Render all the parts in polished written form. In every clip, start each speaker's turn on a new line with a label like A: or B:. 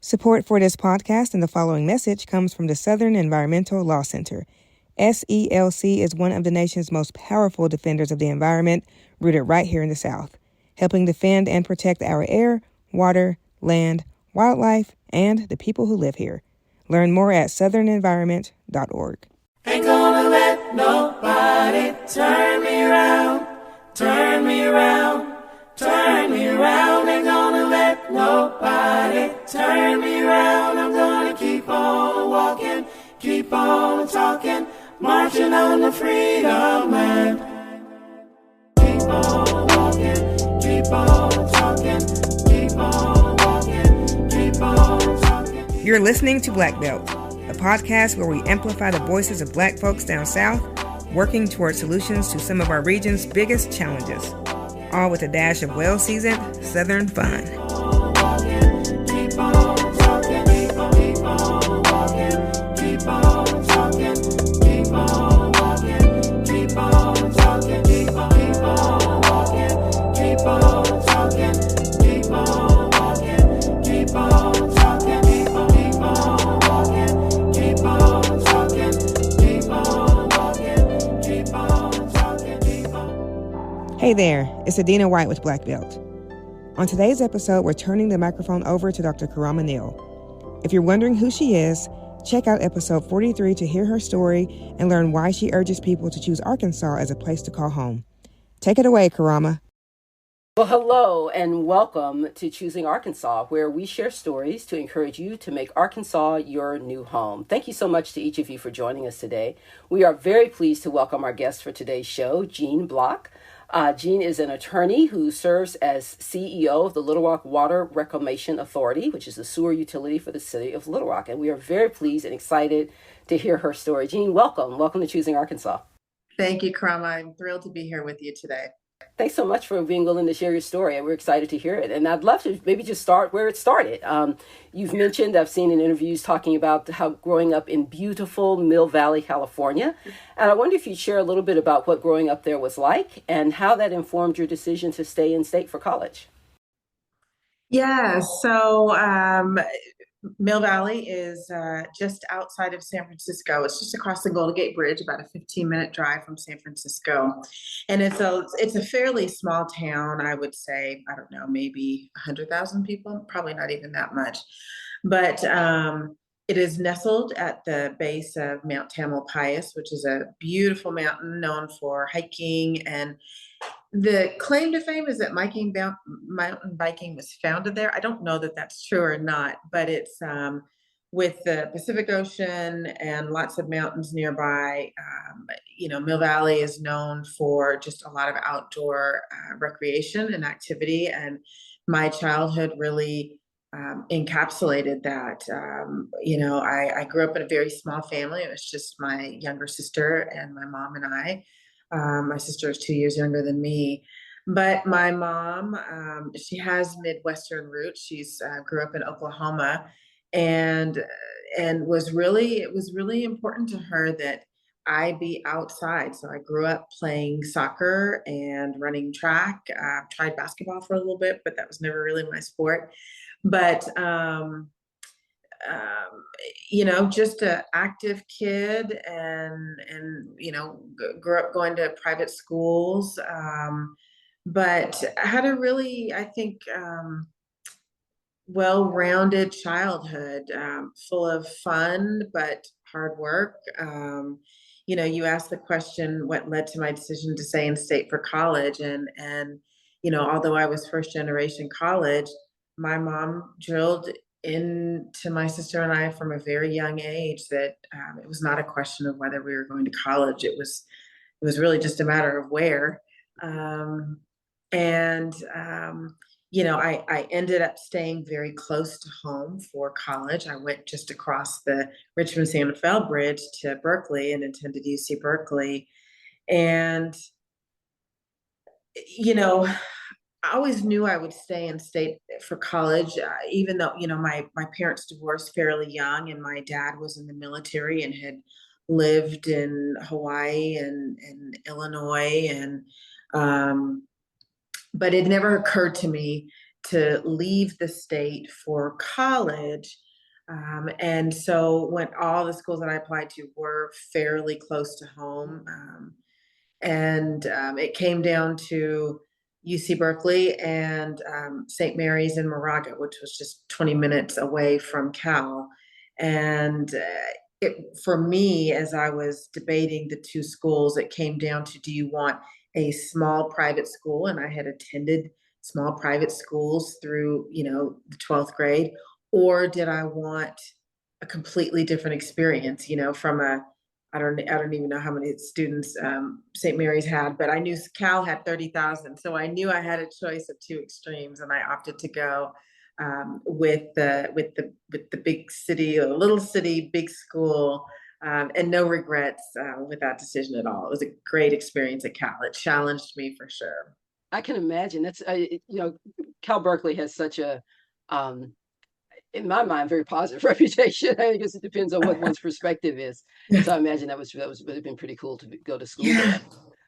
A: Support for this podcast and the following message comes from the Southern Environmental Law Center. SELC is one of the nation's most powerful defenders of the environment, rooted right here in the South, helping defend and protect our air, water, land, wildlife, and the people who live here. Learn more at southernenvironment.org.
B: Ain't gonna let nobody turn me around, turn me around, turn me around. Ain't gonna let nobody turn me around. I'm gonna keep on walking, keep on talking, marching on the freedom land. Keep on walking, keep on talking, keep on walking, keep on talking.
A: You're listening to Black Belt, a podcast where we amplify the voices of Black folks down South, working toward solutions to some of our region's biggest challenges, all with a dash of well-seasoned Southern fun. Hey there, it's Adina White with Black Belt. On today's episode, we're turning the microphone over to Dr. Karama Neal. If you're wondering who she is, check out episode 43 to hear her story and learn why she urges people to choose Arkansas as a place to call home. Take it away, Karama.
C: Well, hello and welcome to Choosing Arkansas, where we share stories to encourage you to make Arkansas your new home. Thank you so much to each of you for joining us today. We are very pleased to welcome our guest for today's show, Jean Block. Jean is an attorney who serves as CEO of the Little Rock Water Reclamation Authority, which is the sewer utility for the city of Little Rock. And we are very pleased and excited to hear her story. Jean, welcome. Welcome to Choosing Arkansas.
D: Thank you, Karama. I'm thrilled to be here with you today.
C: Thanks so much for being willing to share your story, and we're excited to hear it. And I'd love to maybe just start where it started. You've mentioned, I've seen in interviews talking about how growing up in beautiful Mill Valley, California. And I wonder if you'd share a little bit about what growing up there was like and how that informed your decision to stay in state for college.
D: Yeah, so Mill Valley is just outside of San Francisco. It's just across the Golden Gate Bridge, about a 15-minute drive from San Francisco. And it's a fairly small town, I would say, I don't know, maybe 100,000 people, probably not even that much. But it is nestled at the base of Mount Tamalpais, which is a beautiful mountain known for hiking. And the claim to fame is that mountain biking was founded there. I don't know that that's true or not, but it's with the Pacific Ocean and lots of mountains nearby. Mill Valley is known for just a lot of outdoor recreation and activity. And my childhood really encapsulated that. I grew up in a very small family. It was just my younger sister and my mom and I. My sister is 2 years younger than me, but my mom, she has Midwestern roots. She's grew up in Oklahoma, and it was really important to her that I be outside. So I grew up playing soccer and running track. Tried basketball for a little bit, but that was never really my sport. But just an active kid and grew up going to private schools, but had a really, I think, well-rounded childhood, full of fun, but hard work. You asked the question, what led to my decision to stay in state for college? And although I was first generation college, my mom drilled into my sister and I from a very young age that it was not a question of whether we were going to college. It was really just a matter of where. I ended up staying very close to home for college. I went just across the Richmond-Santa Fe Bridge to Berkeley and attended UC Berkeley. And, I always knew I would stay in state for college, even though, my parents divorced fairly young and my dad was in the military and had lived in Hawaii and Illinois. But it never occurred to me to leave the state for college. And so when all the schools that I applied to were fairly close to home, and it came down to UC Berkeley and St. Mary's in Moraga, which was just 20 minutes away from Cal. And for me, as I was debating the two schools, it came down to, do you want a small private school? And I had attended small private schools through, the 12th grade, or did I want a completely different experience, from I don't even know how many students St. Mary's had, but I knew Cal had 30,000. So I knew I had a choice of two extremes, and I opted to go with the big city, or little city, big school, and no regrets with that decision at all. It was a great experience at Cal. It challenged me for sure.
C: I can imagine. That's Cal Berkeley has such a in my mind, very positive reputation. I guess it depends on what one's perspective is. So I imagine that would have been pretty cool to go to school
D: Yeah.
C: there.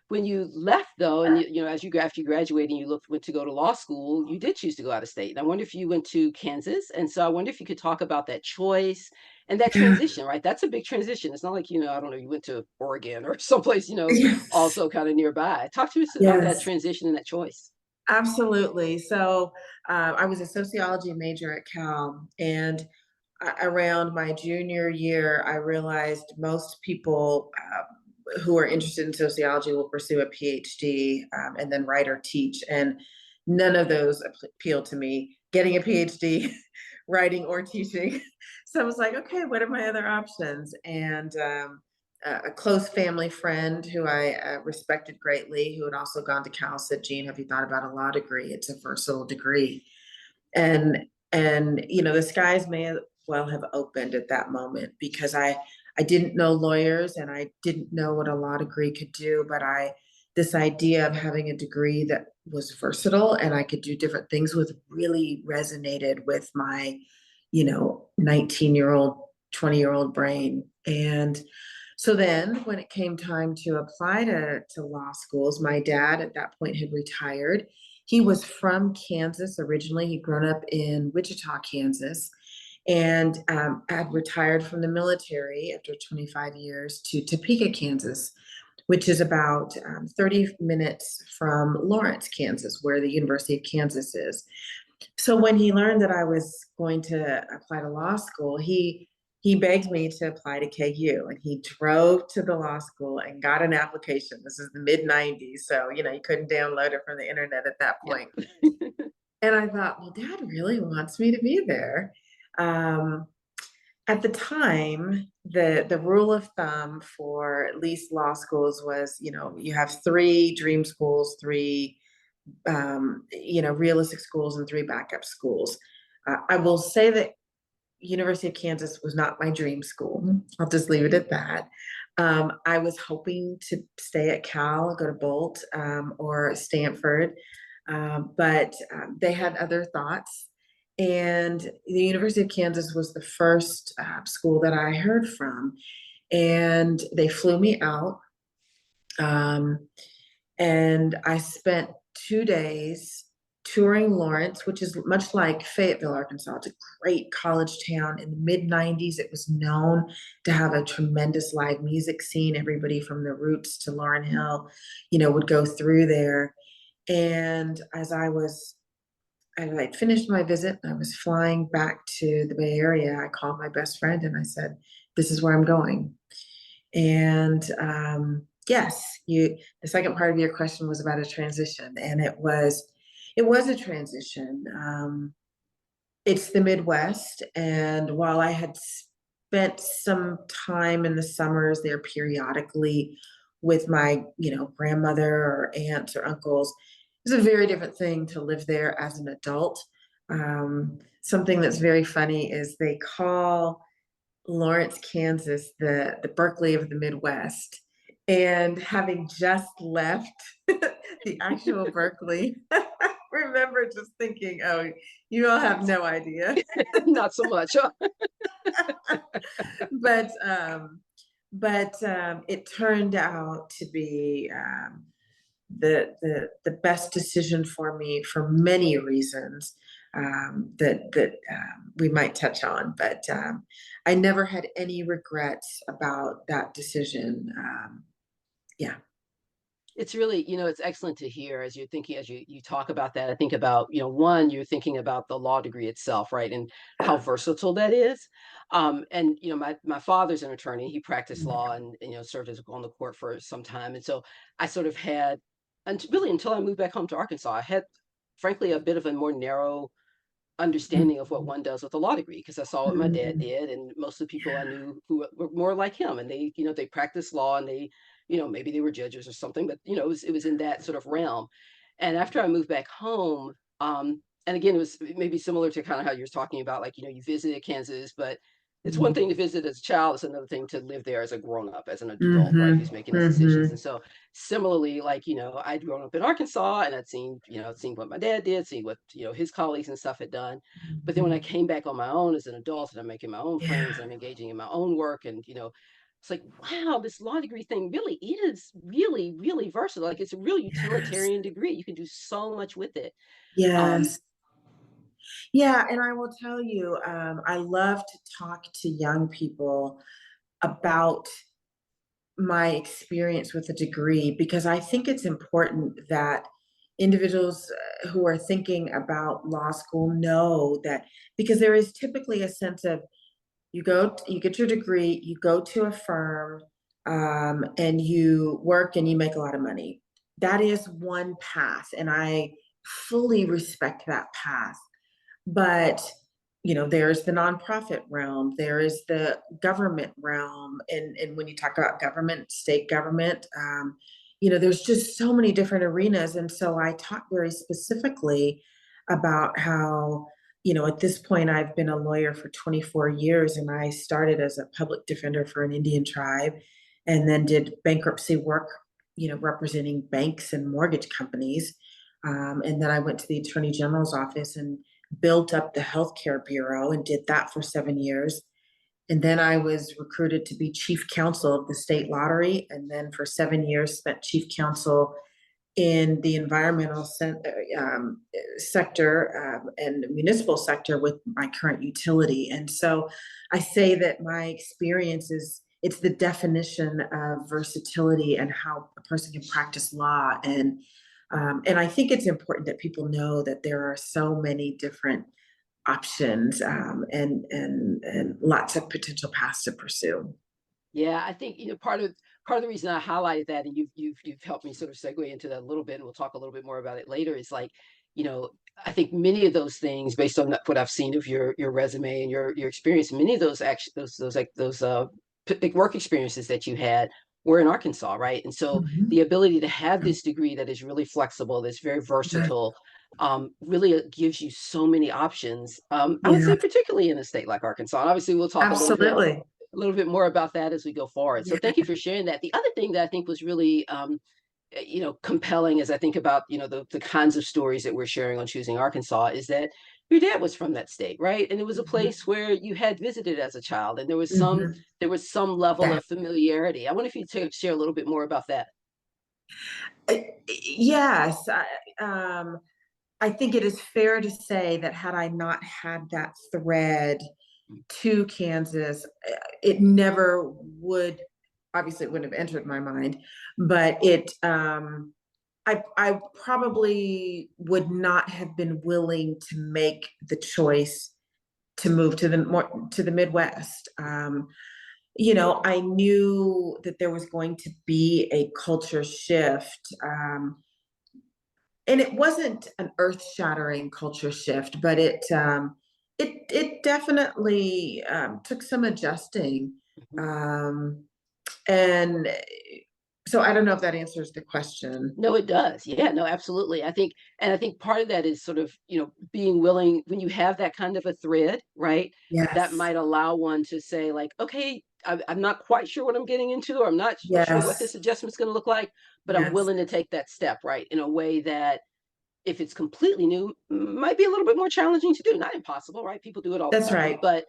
C: When you left though, and as you after you graduated and you went to go to law school, you did choose to go out of state. And I wonder if you went to Kansas. And so I wonder if you could talk about that choice and that
D: Yeah.
C: transition, right? That's a big transition. It's not like, I don't know, you went to Oregon or someplace,
D: Yes.
C: also kind of nearby. Talk to us about that
D: Yes.
C: transition and that choice.
D: Absolutely. So I was a sociology major at Cal, and around my junior year, I realized most people who are interested in sociology will pursue a PhD and then write or teach. And none of those appealed to me. Getting a PhD, writing or teaching. So I was like, okay, what are my other options? And a close family friend who I respected greatly, who had also gone to Cal, said, "Jean, have you thought about a law degree? It's a versatile degree." And the skies may well have opened at that moment, because I didn't know lawyers and I didn't know what a law degree could do, but this idea of having a degree that was versatile and I could do different things with really resonated with my 19-year-old, 20-year-old brain. And so then when it came time to apply to law schools, my dad at that point had retired. He was from Kansas originally. He'd grown up in Wichita, Kansas, and had retired from the military after 25 years to Topeka, Kansas, which is about 30 minutes from Lawrence, Kansas, where the University of Kansas is. So when he learned that I was going to apply to law school, he begged me to apply to KU, and he drove to the law school and got an application. This is the mid 90s, so you couldn't download it from the internet at that
C: Yeah.
D: point. And I thought, well, Dad really wants me to be there. Um, at the time, the rule of thumb for at least law schools was, you have three dream schools, three realistic schools, and three backup schools. I will say that University of Kansas was not my dream school. I'll just leave it at that. I was hoping to stay at Cal, go to Bolt or Stanford, but they had other thoughts. And the University of Kansas was the first school that I heard from. And they flew me out. And I spent 2 days touring Lawrence, which is much like Fayetteville, Arkansas. It's a great college town. In the mid 90s, it was known to have a tremendous live music scene. Everybody from the Roots to Lauryn Hill, would go through there. And as I finished my visit, I was flying back to the Bay Area, I called my best friend and I said, "This is where I'm going." And yes, the second part of your question was about a transition, and it was a transition. It's the Midwest, and while I had spent some time in the summers there periodically with my, grandmother or aunts or uncles, it's a very different thing to live there as an adult. Something that's very funny is they call Lawrence, Kansas, the Berkeley of the Midwest. And having just left the actual Berkeley, I remember just thinking, "Oh, you all have no idea."
C: Not so much. Huh?
D: But it turned out to be the best decision for me for many reasons. that we might touch on. But I never had any regrets about that decision. Yeah.
C: It's really, it's excellent to hear as you're thinking, as you talk about that. I think about, one, you're thinking about the law degree itself, right? And how versatile that is. And, my father's an attorney. He practiced law and served as on the court for some time. And so I sort of had, and really until I moved back home to Arkansas, I had, frankly, a bit of a more narrow understanding of what one does with a law degree because I saw what my dad did and most of the people I knew who were more like him and they practiced law and they maybe they were judges or something but it was in that sort of realm. And after I moved back home, and again it was maybe similar to kind of how you're talking about like you visited Kansas, but it's one thing to visit as a child, it's another thing to live there as a grown up, as an adult, right, who's making these decisions. And so similarly, like I'd grown up in Arkansas and I'd seen what my dad did, seen what his colleagues and stuff had done. But then when I came back on my own as an adult and I'm making my own friends
D: Yeah.
C: and I'm engaging in my own work and it's like, wow, this law degree thing really is really, really versatile. Like it's a real
D: Yes.
C: utilitarian degree. You can do so much with it. Um,
D: Yes. Yeah, and I will tell you, I love to talk to young people about my experience with a degree because I think it's important that individuals who are thinking about law school know that because there is typically a sense of you get your degree, you go to a firm, and you work and you make a lot of money. That is one path, and I fully respect that path. But there's the nonprofit realm, there is the government realm, and when you talk about government, state government, there's just so many different arenas. And so I talk very specifically about how at this point I've been a lawyer for 24 years, and I started as a public defender for an Indian tribe, and then did bankruptcy work, representing banks and mortgage companies. And then I went to the Attorney General's office and built up the healthcare bureau and did that for 7 years. And then I was recruited to be chief counsel of the state lottery. And then for 7 years, spent chief counsel in the environmental sector, and municipal sector with my current utility. And so I say that my experience it's the definition of versatility and how a person can practice law. And I think it's important that people know that there are so many different options, and lots of potential paths to pursue.
C: Yeah, I think part of the reason I highlighted that, and you've helped me sort of segue into that a little bit, and we'll talk a little bit more about it later. Is like, you know, I think many of those things, based on what I've seen of your resume and your experience, many of those actually those work experiences that you had were in Arkansas, right? And so the ability to have this degree that is really flexible, that's very
D: Yeah.
C: versatile, really gives you so many options. I would
D: Yeah,
C: say particularly in a state like Arkansas. And obviously, we'll talk
D: absolutely.
C: a little bit more about that as we go forward. So
D: Yeah.
C: thank you for sharing that. The other thing that I think was really compelling as I think about, the kinds of stories that we're sharing on Choosing Arkansas is that your dad was from that state, right? And it was a place where you had visited as a child and
D: Mhm.
C: there was some level
D: Yeah.
C: of familiarity. I wonder if you could share a little bit more about that.
D: Yes, I think it is fair to say that had I not had that thread to Kansas, it never would, obviously it wouldn't have entered my mind, but I probably would not have been willing to make the choice to move to the Midwest. I knew that there was going to be a culture shift. And it wasn't an earth-shattering culture shift, but it definitely took some adjusting.
C: Mhm.
D: Um, and so I don't know if that answers the question.
C: No, it does. Yeah, no, absolutely. I think part of that is sort of, being willing when you have that kind of a thread, right? That
D: Yes,
C: might allow one to say, like, okay, I'm not quite sure what I'm getting into, or I'm not sure what
D: yes,
C: this adjustment's going to look like, but I'm
D: yes.
C: willing to take that step, right? In a way that if it's completely new, might be a little bit more challenging to do. Not impossible, right? People do it all the
D: That's
C: time,
D: right.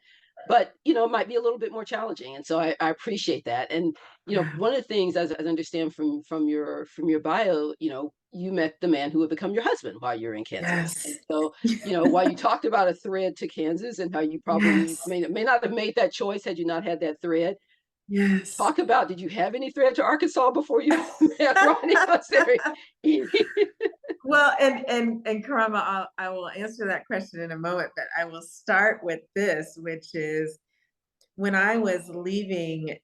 C: but it might be a little bit more challenging. And so I appreciate that. And
D: Yeah.
C: one of the things, as I understand from your bio, you met the man who would become your husband while you're in Kansas. And
D: Yes.
C: so, while you talked about a thread to Kansas and how you probably
D: Yes.
C: may not have made that choice had you not had that thread,
D: Yes.
C: talk about, did you have any thread to Arkansas before you met Ronnie? Was there
D: Well, and Karama, I will answer that question in a moment, but I will start with this, which is when I was leaving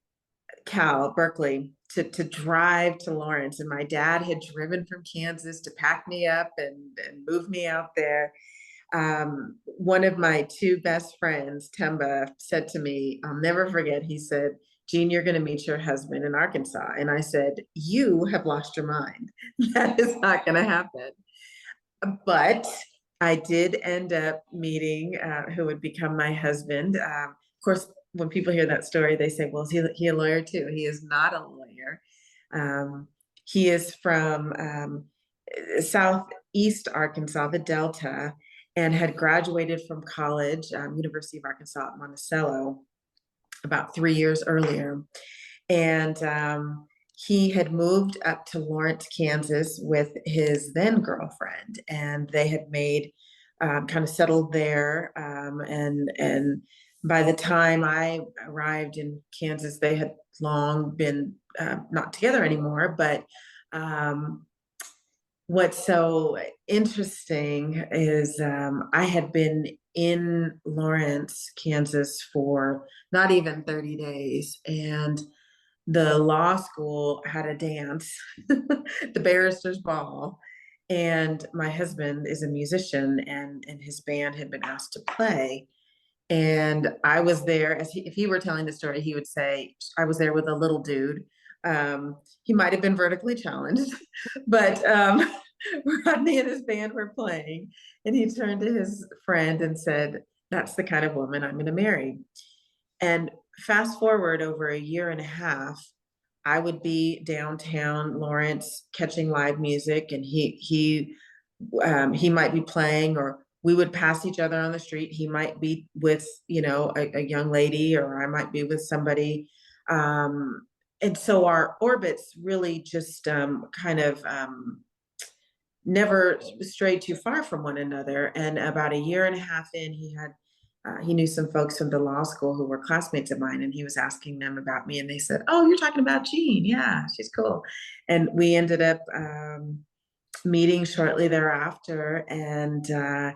D: Berkeley, to drive to Lawrence, and my dad had driven from Kansas to pack me up and move me out there. One of my two best friends, Temba, said to me, I'll never forget, he said, Jean, you're going to meet your husband in Arkansas. And I said, you have lost your mind. That is not going to happen. But I did end up meeting who would become my husband. Of course, when people hear that story, they say, well, is he a lawyer too? He is not a lawyer. Um, he is from Southeast Arkansas, the Delta, and had graduated from college, University of Arkansas at Monticello, about 3 years earlier. And he had moved up to Lawrence, Kansas with his then girlfriend, and they had made kind of settled there. And by the time I arrived in Kansas, they had long been not together anymore. But what's so interesting is I had been in Lawrence, Kansas for not even 30 days. And the law school had a dance, the barrister's ball. And my husband is a musician, and his band had been asked to play. And I was there, if he were telling the story, he would say, I was there with a little dude. He might have been vertically challenged, but Rodney and his band were playing, and he turned to his friend and said, that's the kind of woman I'm going to marry. And fast forward over a year and a half, I would be downtown Lawrence catching live music, and he might be playing, or we would pass each other on the street. He might be with a young lady, or I might be with somebody, and so our orbits really just kind of never strayed too far from one another. And about a year and a half in, he knew some folks from the law school who were classmates of mine, and he was asking them about me, and they said, oh, you're talking about Jean. Yeah, she's cool. And we ended up meeting shortly thereafter, and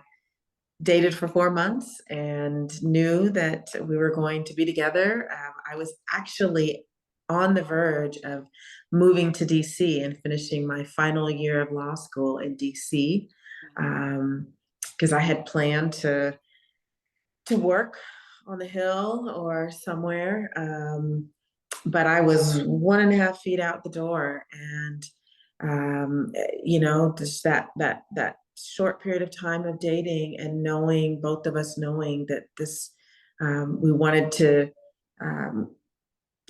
D: dated for 4 months, and knew that we were going to be together. I was actually on the verge of moving to DC and finishing my final year of law school in DC, because I had planned to work on the Hill or somewhere. But I was 1.5 feet out the door, and just that short period of time of dating, and knowing, both of us knowing that this we wanted to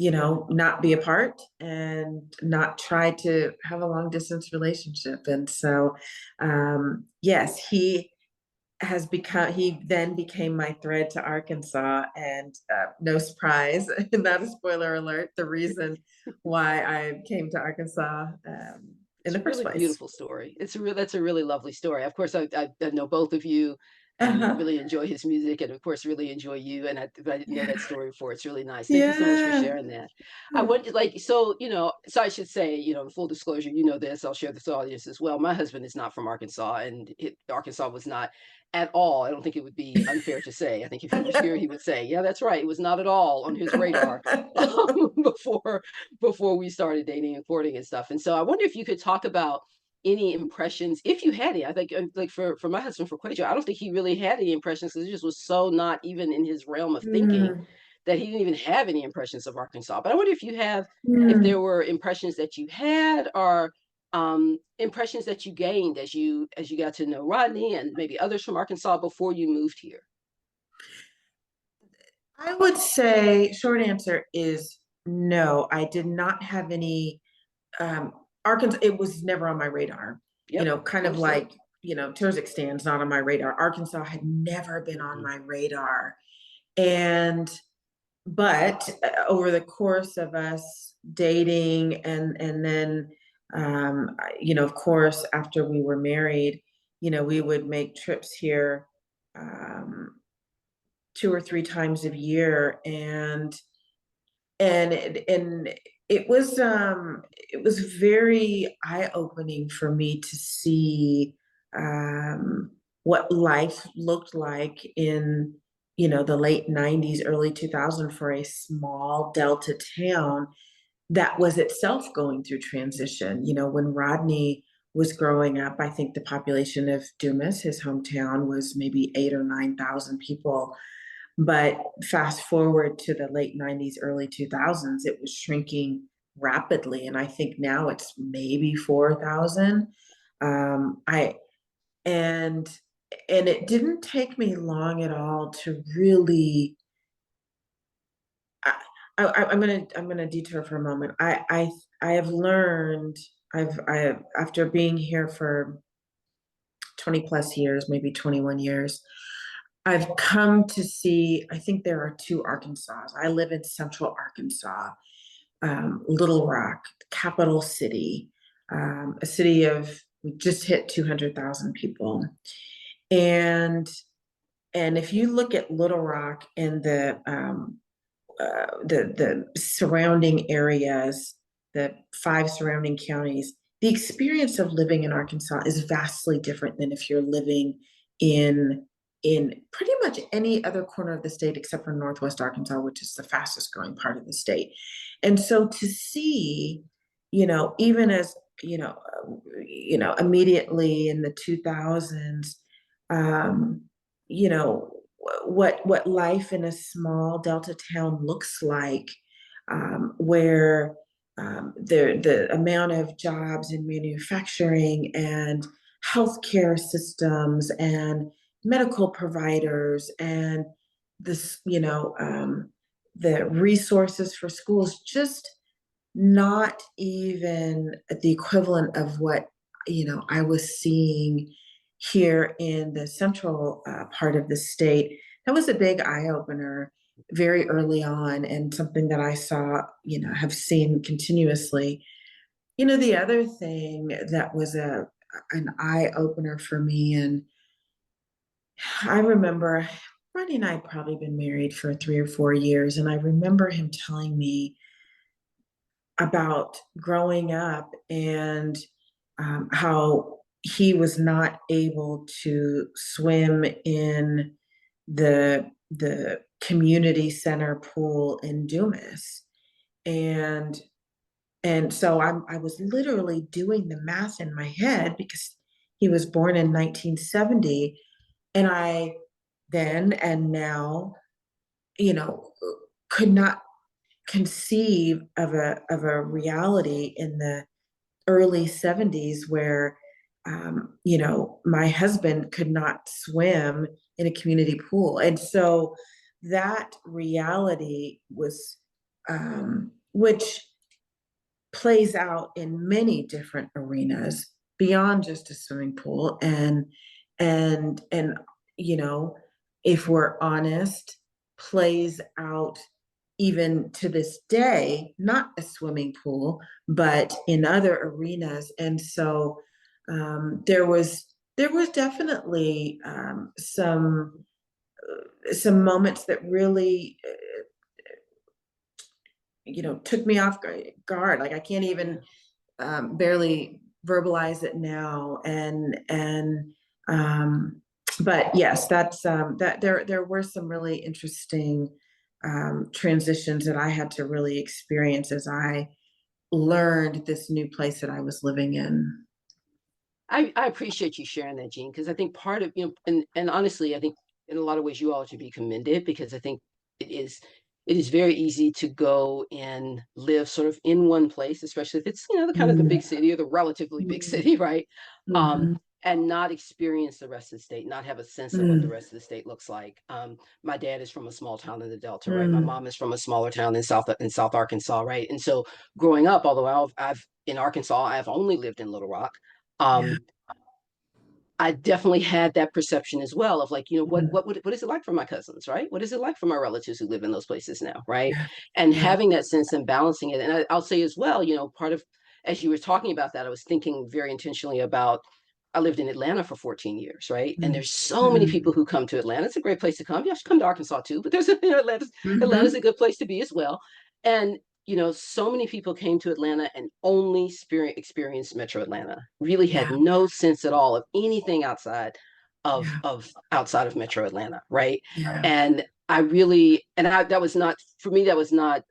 D: not be apart and not try to have a long distance relationship. And so yes, he then became my thread to Arkansas, and no surprise, not a spoiler alert, the reason why I came to Arkansas in
C: It's
D: the
C: a
D: first
C: really
D: place.
C: beautiful story. That's a really lovely story. Of course, I know both of you and
D: Uh-huh.
C: really enjoy his music, and of course, really enjoy you. And I didn't know
D: Yeah.
C: that story before. It's really nice. Thank you so much for
D: Yeah.
C: sharing that. I want to, like, so I should say, full disclosure, this, I'll share this with the audience as well. My husband is not from Arkansas, and Arkansas was not at all. I don't think it would be unfair to say. I think if he was here, he would say, yeah, that's right. It was not at all on his radar before we started dating and courting and stuff. And so I wonder if you could talk about any impressions, if you had any. I think, like, for my husband, for Quajo, I don't think he really had any impressions, because it just was so not even in his realm of thinking,
D: Mm,
C: that he didn't even have any impressions of Arkansas. But I wonder if you have, if there
D: mm.
C: were impressions that you had, or impressions that you gained as you got to know Rodney and maybe others from Arkansas before you moved here.
D: I would say short answer is no. I did not have any um Arkansas. It was never on my radar.
C: Yep,
D: Kind of
C: understood.
D: like, Terzic stands not on my radar. Arkansas had never been on
C: Mhm.
D: my radar. And but over the course of us dating and then of course after we were married, we would make trips here um, 2 or 3 times a year, and it was very eye-opening for me to see um what life looked like in the late 90s, early 2000s for a small Delta town that was itself going through transition. When Rodney was growing up, I think the population of Dumas, his hometown, was maybe 8 or 9 thousand people. But fast forward to the late 90s, early 2000s, it was shrinking rapidly. And I think now it's maybe 4,000. I and and it didn't take me long at all to really I, I'm gonna detour for a moment. I have learned I have after being here for 20 plus years, maybe 21 years, I've come to see, I think there are two Arkansas. I live in central Arkansas, Little Rock, capital city, a city of, we just hit 200,000 people. And and if you look at Little Rock and the surrounding areas, the 5 surrounding counties, the experience of living in Arkansas is vastly different than if you're living in in pretty much any other corner of the state except for Northwest Arkansas, which is the fastest growing part of the state. And so to see, even as immediately in the 2000s, um, you know, what life in a small Delta town looks like, where the amount of jobs in manufacturing and healthcare systems and medical providers and this, the resources for schools, just not even the equivalent of what I was seeing here in the central part of the state. That was a big eye opener very early on, and something that I saw, have seen continuously. The other thing that was an eye opener for me, and I remember Ronnie and I had probably been married for 3 or 4 years, and I remember him telling me about growing up and how he was not able to swim in the community center pool in Dumas. And so I was literally doing the math in my head because he was born in 1970, and I then and now, you know, could not conceive of a reality in the early 70s where my husband could not swim in a community pool. And so that reality was, which plays out in many different arenas beyond just a swimming pool. And you know if we're honest, plays out even to this day, not a swimming pool, but in other arenas. And so there was definitely some moments that really took me off guard. Like I can't even barely verbalize it now. And but yes, that there were some really interesting transitions that I had to really experience as I learned this new place that I was living in.
C: I appreciate you sharing that, Jean, because I think part of, and honestly, I think in a lot of ways you all should be commended, because I think it is it is very easy to go and live sort of in one place, especially if it's, the kind of the
D: Mm-hmm.
C: big city or the relatively big city, right? Um,
D: Mm-hmm.
C: and not experience the rest of the state, not have a sense of what the rest of the state looks like. My dad is from a small town in the Delta, right? My
D: Mm-hmm.
C: mom is from a smaller town in South Arkansas, right? And so growing up, although I've in Arkansas, I've only lived in Little Rock.
D: Yeah.
C: Um, I definitely had that perception as well of like,
D: Mhm.
C: what is it like for my cousins, right? What is it like for my relatives who live in those places now, right?
D: Yeah.
C: And
D: Yeah.
C: having that sense and balancing it. And I'll say as well, part of, as you were talking about that, I was thinking very intentionally about, I lived in Atlanta for 14 years, right? And there's so many
D: Mhm.
C: people who come to Atlanta. It's a great place to come. You should come to Arkansas too, but there's, Atlanta's a
D: Mhm.
C: good place to be as well. And so many people came to Atlanta and only experienced Metro Atlanta. Really had
D: Yeah.
C: no sense at all of anything outside of
D: Yeah.
C: of outside of Metro Atlanta, right?
D: Yeah.
C: And I really, and I, that was not for me. That was not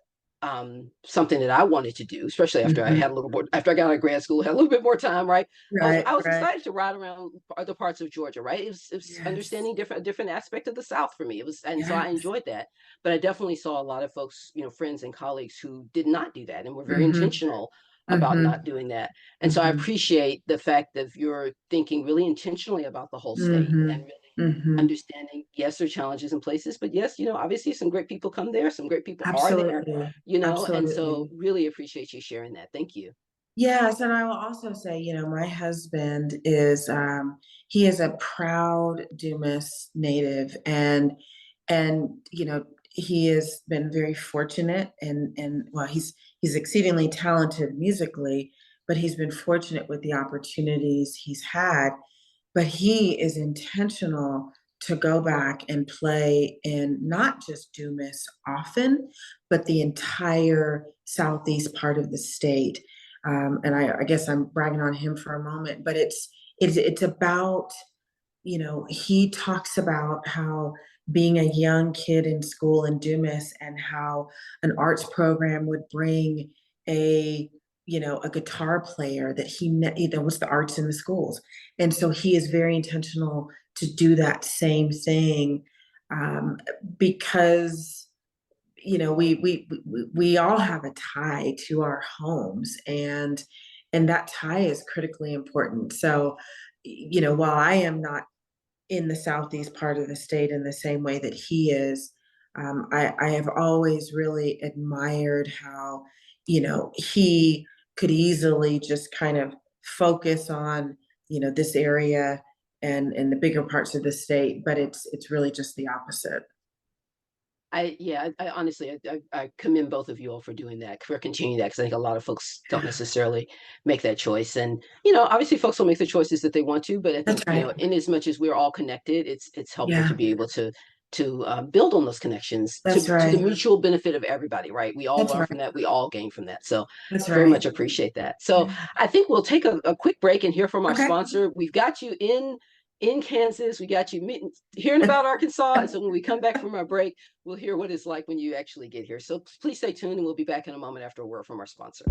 C: something that I wanted to do, especially after I
D: Mhm.
C: had a little more, after I got out of grad school, had a little bit more time, right?
D: Right.
C: I was
D: Right.
C: excited to ride around other parts of Georgia, right? It was
D: Yes.
C: understanding a different aspect of the South for me. It was, and so I
D: Yes.
C: enjoyed that. But I definitely saw a lot of folks, friends and colleagues who did not do that and were very
D: Mhm.
C: intentional about not
D: Mhm.
C: doing that. And so I
D: Mhm.
C: appreciate the fact that you're thinking really intentionally about the whole state and
D: Mhm.
C: really
D: Mhm.
C: understanding, yes, there are challenges in places, but yes, obviously some great people come there, some great people are there,
D: Absolutely.
C: and so
D: Absolutely.
C: really appreciate you sharing that. Thank you.
D: Yes, and I will also say, my husband is he is a proud Dumas native, and he has been very fortunate, and well, he's exceedingly talented musically, but he's been fortunate with the opportunities he's had. But he is intentional to go back and play in not just Dumas often, but the entire southeast part of the state. And I guess I'm bragging on him for a moment, but it's about, he talks about how being a young kid in school in Dumas and how an arts program would bring a a guitar player that was the arts in the schools, and so he is very intentional to do that same thing, um, because we all have a tie to our homes, and that tie is critically important. So while I am not in the southeast part of the state in the same way that he is, I have always really admired how he could easily just kind of focus on this area and the bigger parts of the state, but it's really just the opposite.
C: I honestly, I commend both of you all for doing that, for continuing that, because I think a lot of folks don't necessarily make that choice. And, obviously folks will make the choices that they want to, but I
D: That's
C: think,
D: right.
C: in as much as we're all connected, it's helpful
D: Yeah,
C: to be able to build on those connections
D: that's
C: to the
D: right.
C: mutual benefit of everybody, right? We all
D: That's
C: learn from
D: right.
C: that, we all gain from that. So
D: That's
C: very
D: right.
C: much appreciate that. So
D: Yeah.
C: I think we'll take a quick break and hear from our
D: Okay.
C: sponsor. We've got you in Kansas. We got you hearing about Arkansas. And so when we come back from our break, we'll hear what it's like when you actually get here. So please stay tuned, and we'll be back in a moment after a word from our sponsor.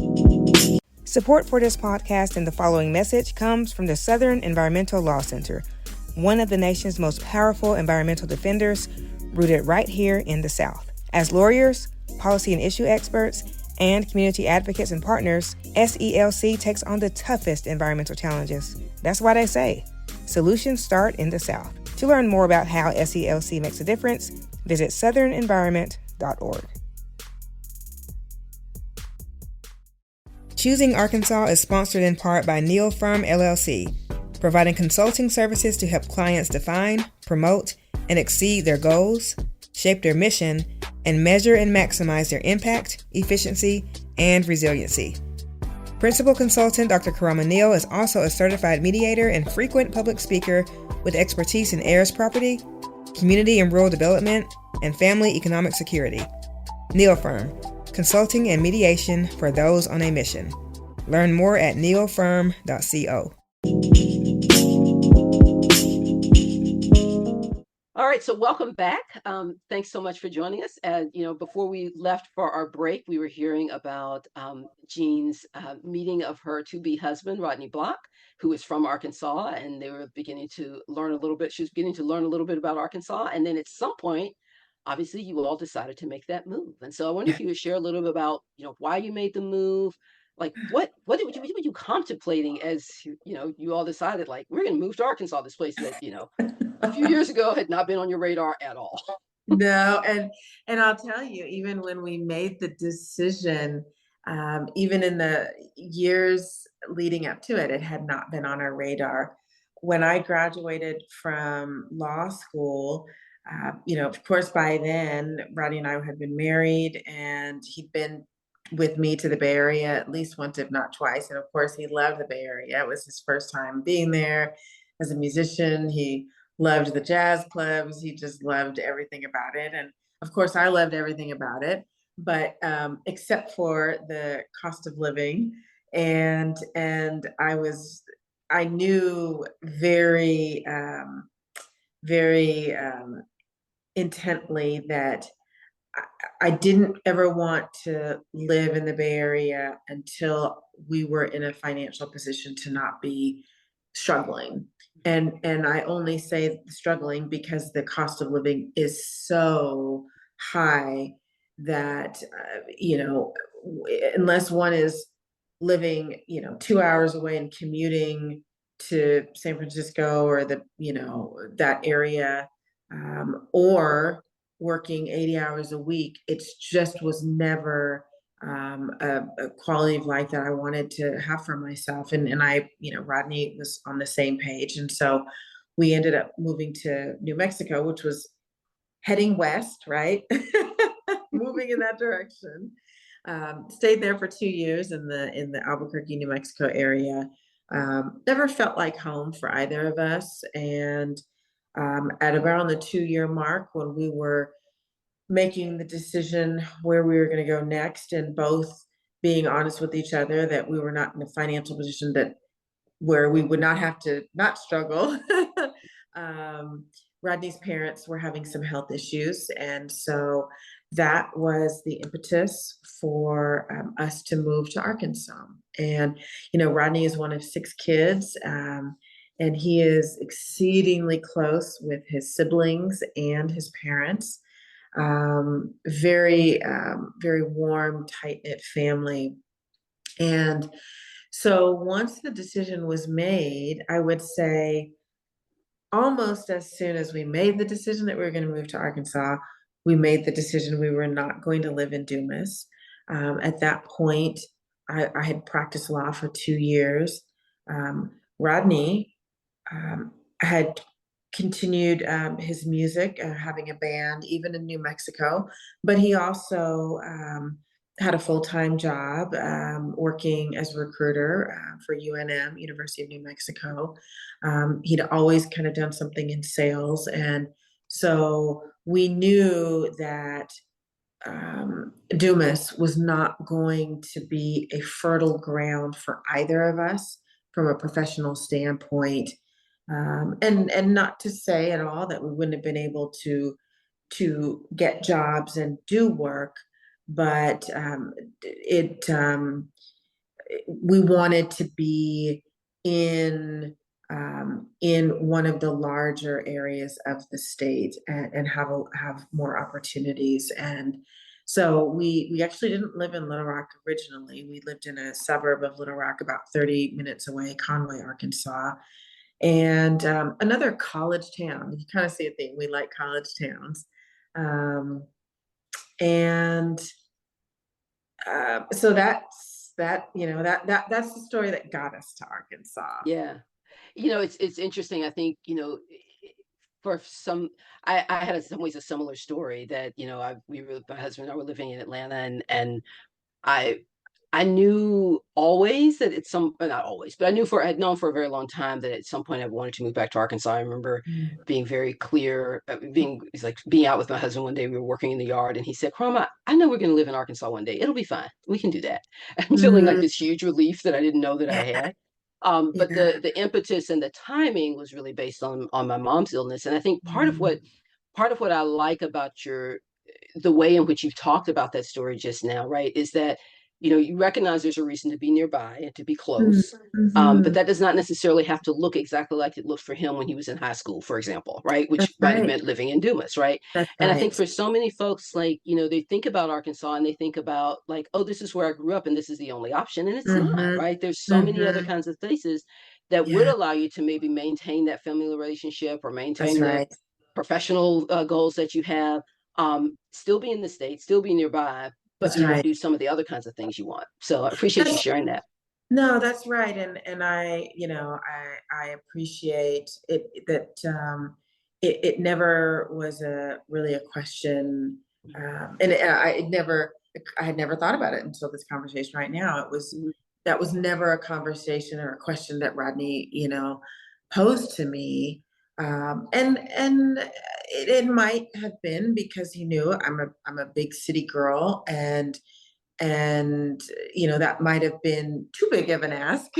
A: Support for this podcast and the following message comes from the Southern Environmental Law Center, one of the nation's most powerful environmental defenders, rooted right here in the South. As lawyers, policy and issue experts, and community advocates and partners, SELC takes on the toughest environmental challenges. That's why they say, solutions start in the South. To learn more about how SELC makes a difference, visit southernenvironment.org. Choosing Arkansas is sponsored in part by Neal Firm LLC, providing consulting services to help clients define, promote, and exceed their goals, shape their mission, and measure and maximize their impact, efficiency, and resiliency. Principal consultant Dr. Karama Neal is also a certified mediator and frequent public speaker with expertise in heirs property, community and rural development, and family economic security. Neal Firm, consulting and mediation for those on a mission. Learn more at nealfirm.co.
C: All right, so welcome back. Thanks so much for joining us. And before we left for our break, we were hearing about Jean's meeting of her to-be husband, Rodney Block, who is from Arkansas, and they were beginning to learn a little bit. She was beginning to learn a little bit about Arkansas, and then at some point, obviously, you all decided to make that move. And so I wonder
D: Yeah.
C: if you would share a little bit about why you made the move. Like what were you contemplating as you all decided, like, we're going to move to Arkansas, this place that a few years ago had not been on your radar at all.
D: No, and I'll tell you, even when we made the decision, even in the years leading up to it, it had not been on our radar. when I graduated from law school, of course, by then, Rodney and I had been married, and he'd been with me to the Bay Area at least once, if not twice. And of course, he loved the Bay Area. It was his first time being there as a musician. He loved the jazz clubs. He just loved everything about it. And of course, I loved everything about it, but except for the cost of living. And I knew very intently that I didn't ever want to live in the Bay Area until we were in a financial position to not be struggling. And I only say struggling because the cost of living is so high that unless one is living 2 hours away and commuting to San Francisco or that area, or working 80 hours a week, it just was never a quality of life that I wanted to have for myself. And Rodney was on the same page. And so we ended up moving to New Mexico, which was heading west, right? Moving in that direction. Stayed there for 2 years in the Albuquerque, New Mexico area. Never felt like home for either of us. And at around the 2 year mark, when we were making the decision where we were going to go next, and both being honest with each other that we were not in a financial position that where we would not have to not struggle. Rodney's parents were having some health issues, and so that was the impetus for us to move to Arkansas. And Rodney is one of 6 kids, and he is exceedingly close with his siblings and his parents. Very warm, tight-knit family. And so once the decision was made, I would say almost as soon as we made the decision that we were going to move to Arkansas, we made the decision we were not going to live in Dumas. At that point, I had practiced law for 2 years. Rodney had continued his music, having a band, even in New Mexico, but he also had a full-time job working as a recruiter for UNM, University of New Mexico. He'd always kind of done something in sales. And so we knew that Dumas was not going to be a fertile ground for either of us from a professional standpoint. And not to say at all that we wouldn't have been able to get jobs and do work, but we wanted to be in one of the larger areas of the state, and have more opportunities. And so we actually didn't live in Little Rock originally. We lived in a suburb of Little Rock about 30 minutes away, Conway, Arkansas. And another college town. You kind of see a thing. We like college towns. And so that's the story that got us to Arkansas.
C: Yeah. It's interesting. I think, for some, I had in some ways a similar story that, my husband and I were living in Atlanta, and I I knew always that it's not always, but I had known for a very long time that at some point I wanted to move back to Arkansas. I remember
D: Mm.
C: being very clear, being out with my husband one day, we were working in the yard, and he said, Karama, I know we're going to live in Arkansas one day. It'll be fine. We can do that. I'm feeling like
D: Mm.
C: this huge relief that I didn't know that I
D: Yeah,
C: had. But
D: yeah.
C: the impetus and the timing was really based on my mom's illness. And I think
D: Mm.
C: part of what I like about the way in which you've talked about that story just now, right, is that you recognize there's a reason to be nearby and to be
D: Mm.
C: close. But
D: Mhm.
C: that does not necessarily have to look exactly like it looked for him when he was in high school, for example, right? Which
D: That's
C: might have
D: right.
C: meant living in Dumas, right?
D: That's
C: And I think
D: right.
C: for so many folks, like, they think about Arkansas and they think about, like, oh, this is where I grew up and this is the only option. And it's not,
D: Mhm.
C: right? There's so many other
D: Mhm.
C: kinds of places that would
D: Yeah,
C: allow you to maybe maintain that familial relationship or
D: that's
C: maintain the
D: right.
C: professional goals that you have, still be in the state, still be nearby, but
D: That's right.
C: do some of the other kinds of things you want. So I appreciate you
D: That's
C: sharing that.
D: No, that's right. And I, I appreciate it that it never was a really a question. And I had never thought about it until this conversation right now.
C: Mhm.
D: That was never a conversation or a question that Rodney, posed to me. And it might have been because he knew I'm a big city girl, and that might have been too big of an ask.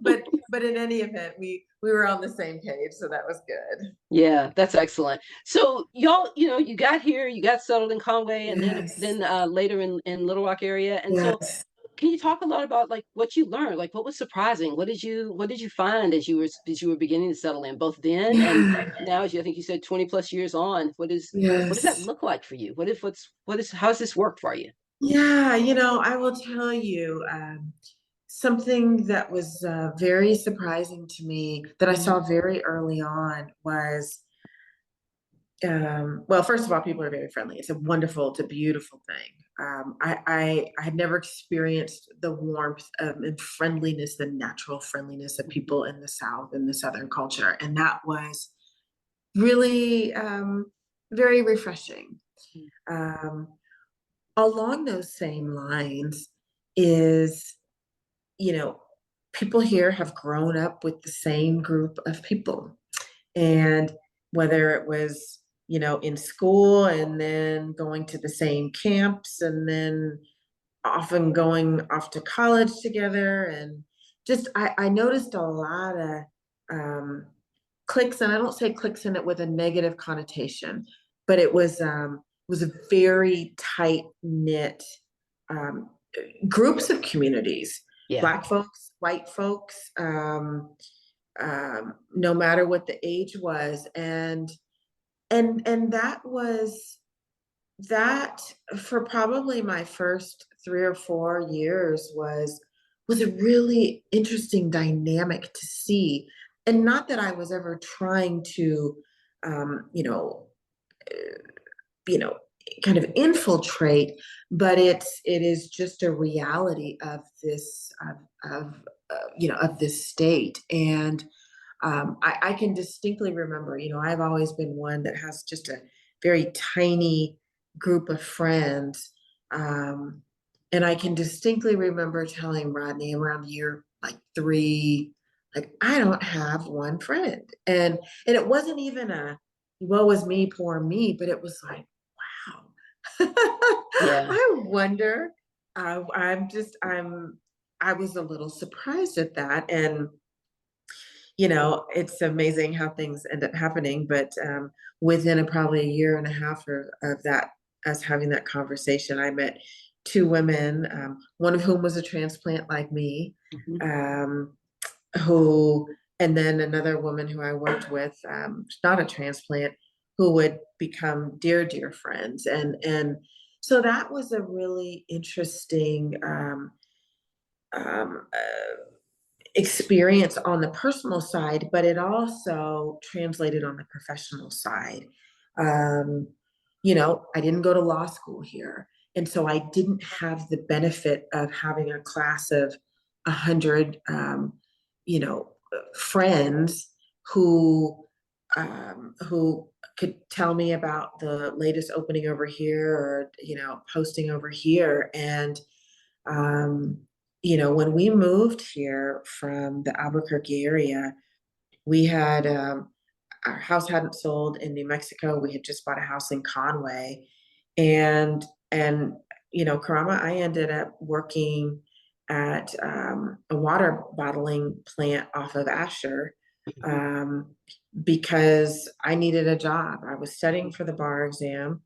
D: But in any event, we were on the same page, so that was good.
C: Yeah, that's excellent. So y'all, you got here, you got settled in Conway, and
D: Yes,
C: then later in Little Rock area. And so,
D: yes,
C: can you talk a lot about like what you learned? Like, what was surprising? What did you find as you were beginning to settle in, both then and
D: yeah,
C: now, as you, I think you said, 20+ years on? What does that
D: yes.
C: look like for you? How's this work for you?
D: Yeah, I will tell you something that was very surprising to me that I saw very early on was well, first of all, people are very friendly. It's a beautiful thing. I had never experienced the warmth and friendliness, the natural friendliness of people in the South, in the Southern culture. And that was really very refreshing. Um, Along those same lines is, you know, people here have grown up with the same group of people. And whether it was, in school and then going to the same camps and then often going off to college together, and just I noticed a lot of um, cliques, and I don't say cliques in it with a negative connotation, but it was a very tight knit um, groups of communities,
C: Yeah.
D: Black folks, white folks, no matter what the age was, and that for probably my first 3 or 4 years was a really interesting dynamic to see. And not that I was ever trying to um, you know you know kind of infiltrate, but it is just a reality of this of this state. And I can distinctly remember, I've always been one that has just a very tiny group of friends. Um, and I can distinctly remember telling Rodney around year like 3, like, I don't have one friend. And it wasn't even a woe is me, poor me, but it was like, wow.
C: Yeah.
D: I wonder. I was a little surprised at that. And it's amazing how things end up happening. But within probably a year and a half of that, us having that conversation, I met 2 women, one of whom was a transplant like me,
C: Mhm.
D: um, who, and then another woman who I worked with, not a transplant, who would become dear, dear friends. And so that was a really interesting experience on the personal side, but it also translated on the professional side. Um, I didn't go to law school here. And so I didn't have the benefit of having a class of 100, you know, friends who could tell me about the latest opening over here, or, posting over here. And um, when we moved here from the Albuquerque area, we had our house hadn't sold in New Mexico. We had just bought a house in Conway, and Karama, I ended up working at a water bottling plant off of Asher,
C: Mhm.
D: um, because I needed a job. I was studying for the bar exam.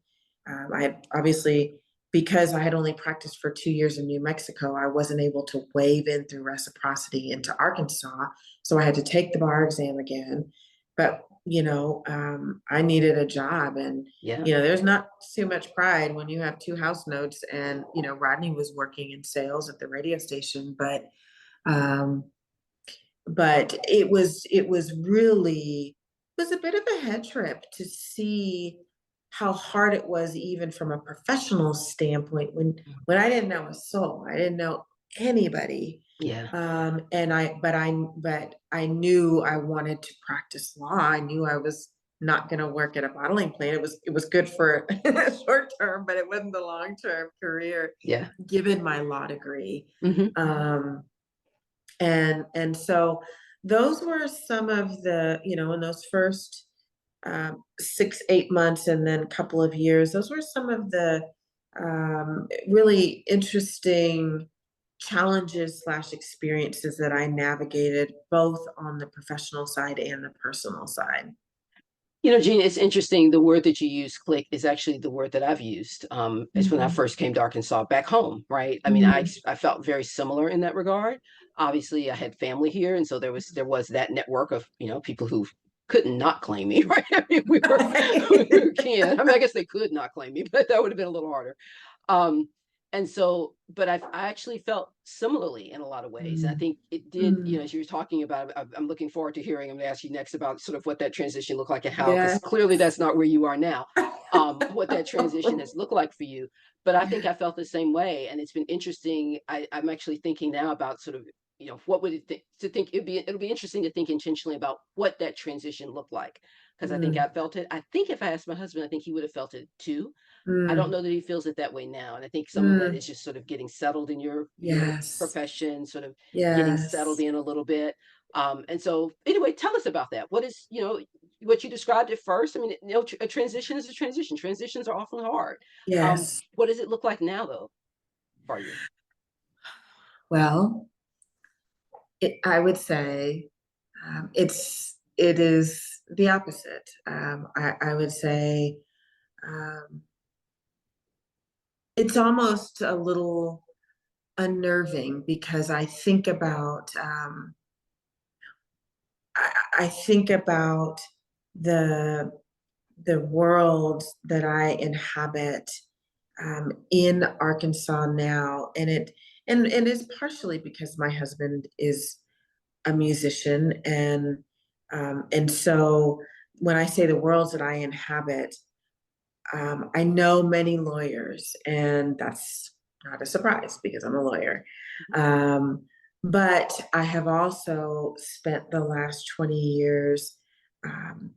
D: I obviously, because I had only practiced for 2 years in New Mexico, I wasn't able to waive in through reciprocity into Arkansas. So I had to take the bar exam again. But, I needed a job. And,
C: Yeah.
D: there's not too much pride when you have 2 house notes. And, Rodney was working in sales at the radio station. Um, but it was a bit of a head trip to see how hard it was, even from a professional standpoint, when I didn't know a soul, I didn't know anybody.
C: Yeah.
D: But I knew I wanted to practice law. I knew I was not going to work at a bottling plant. It was good for short term, but it wasn't the long term career.
C: Yeah.
D: Given my law degree,
C: Mm-hmm.
D: and so those were some of the, in those first 6, 8 months, and then a couple of years. Those were some of the really interesting challenges slash experiences that I navigated both on the professional side and the personal side.
C: Jean, it's interesting. The word that you use, click, is actually the word that I've used. It's when I
D: Mm-hmm.
C: first came to Arkansas back home, right? I mean,
D: Mm-hmm.
C: I felt very similar in that regard. Obviously, I had family here, and so there was that network of people who couldn't not claim me, right? I mean, we can. I mean, I guess they could not claim me, but that would have been a little harder. Um, and so, but I actually felt similarly in a lot of ways. And I think it did,
D: Mm-hmm.
C: as you were talking about, I'm looking forward to hearing. I'm going to ask you next about sort of what that transition looked like and how, because
D: Yes.
C: clearly that's not where you are now, what that transition has looked like for you. But I think I felt the same way. And it's been interesting. I'm actually thinking now about sort of, what would it to think it'll be interesting to think intentionally about what that transition looked like. Because I think
D: Mm,
C: I felt it. I think if I asked my husband, I think he would have felt it too. I don't
D: mm,
C: know that he feels it that way now. And I think some of that
D: mm.
C: is just sort of getting settled in your
D: Yes.
C: profession, sort of getting settled
D: Yes.
C: in a little bit. And so anyway, tell us about that. What is, what you described at first? I mean, a transition is a transition. Transitions are often hard.
D: Yes.
C: What does it look like now though for you?
D: Well, I would say it is the opposite. I would say um, it's almost a little unnerving because I think about the the world that I inhabit in Arkansas now, and it's partially because my husband is a musician, and so when I say the worlds that I inhabit, I know many lawyers, and that's not a surprise because I'm a lawyer. Um, but I have also spent the last 20 years um,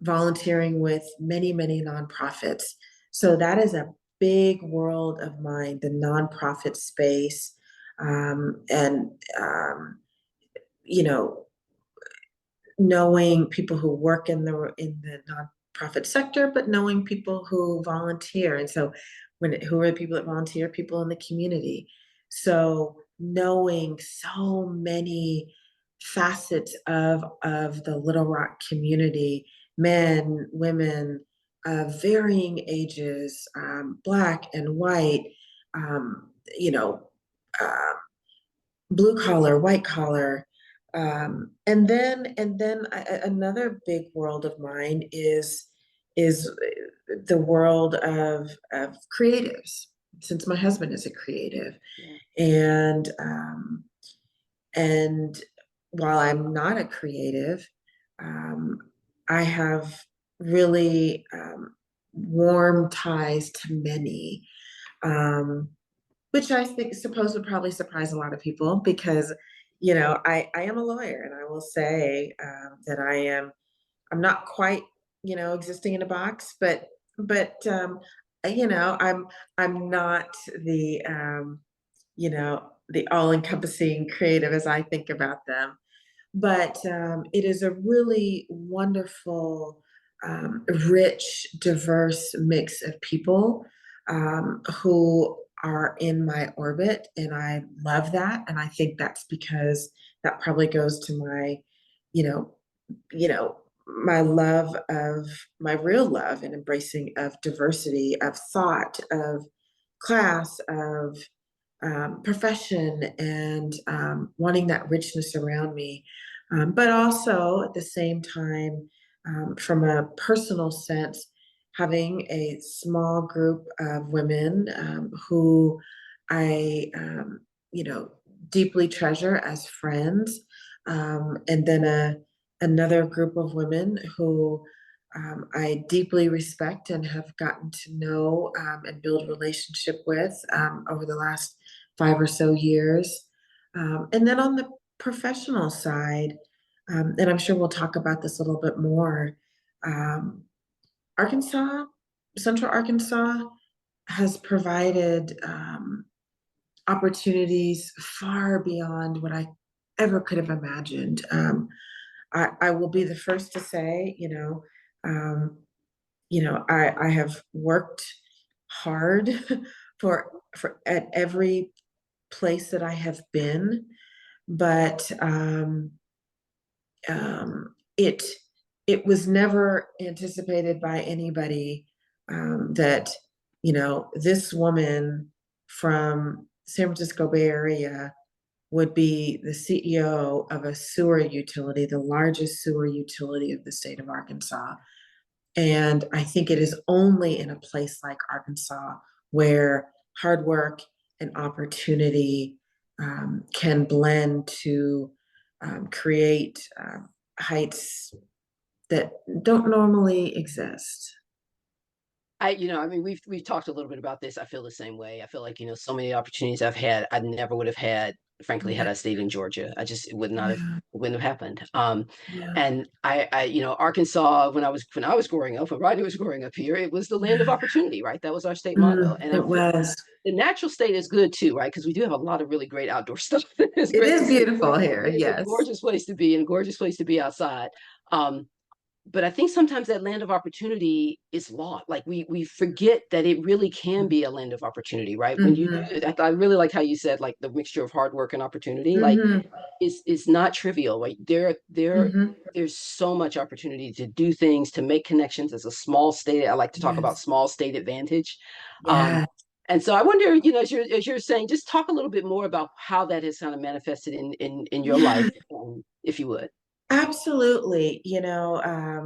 D: volunteering with many, many nonprofits. So that is a big world of mine, the nonprofit space. And, you know, knowing people who work in the nonprofit sector, but knowing people who volunteer. And so who are the people that volunteer? People in the community. So knowing so many facets of the Little Rock community, men, women of varying ages, black and white, um, you know, uh, blue collar, white collar. Another big world of mine is the world of creatives, since my husband is a creative.
C: Yeah.
D: And um, and while I'm not a creative, um, I have really warm ties to many. Um, which I think suppose would probably surprise a lot of people because, I am a lawyer, and I will say that I'm not quite, existing in a box, but I'm not the all-encompassing creative as I think about them. But it is a really wonderful, rich, diverse mix of people who are in my orbit, and I love that. And I think that's because that probably goes to you know, my love of my real love and embracing of diversity, of thought, of class, of profession, and wanting that richness around me. But also at the same time, from a personal sense, having a small group of women who I, deeply treasure as friends, and then another group of women who I deeply respect and have gotten to know and build relationship with over the last 5 or so years. And then on the professional side, and I'm sure we'll talk about this a little bit more, um, Arkansas, Central Arkansas has provided opportunities far beyond what I ever could have imagined. I will be the first to say, um, I have worked hard for at every place that I have been, but it was never anticipated by anybody that this woman from San Francisco Bay Area would be the CEO of a sewer utility, the largest sewer utility of the state of Arkansas. And I think it is only in a place like Arkansas where hard work and opportunity can blend to create heights that don't normally exist.
C: I mean, we've talked a little bit about this. I feel the same way. I feel like, so many opportunities I've had, I never would have had, frankly, had
D: Yeah,
C: I stayed in Georgia. I just would not have,
D: yeah,
C: wouldn't have happened.
D: yeah,
C: And Arkansas, when I was growing up, when Rodney was growing up here, it was the land of
D: yeah.
C: opportunity, right? That was our state motto. And I
D: It
C: feel
D: was.
C: the natural state is good too, right? Because we do have a lot of really great outdoor stuff. It's
D: It
C: great to
D: is
C: see.
D: beautiful here.
C: It's a
D: Yes.
C: gorgeous place to be and a gorgeous place to be outside. Um, but I think sometimes that land of opportunity is lost. Like we forget that it really can be a land of opportunity, right? When you do
D: Hmm.
C: it, I really like how you said like the mixture of hard work and opportunity, like
D: Hmm.
C: is not trivial. Like
D: Hmm.
C: there's so much opportunity to do things, to make connections as a small state. I like to talk about
D: Yes.
C: small state advantage. Um,
D: Yeah.
C: and so I wonder, as you're saying, just talk a little bit more about how that has kind of manifested in your
D: Yeah.
C: life, if you would.
D: Absolutely. I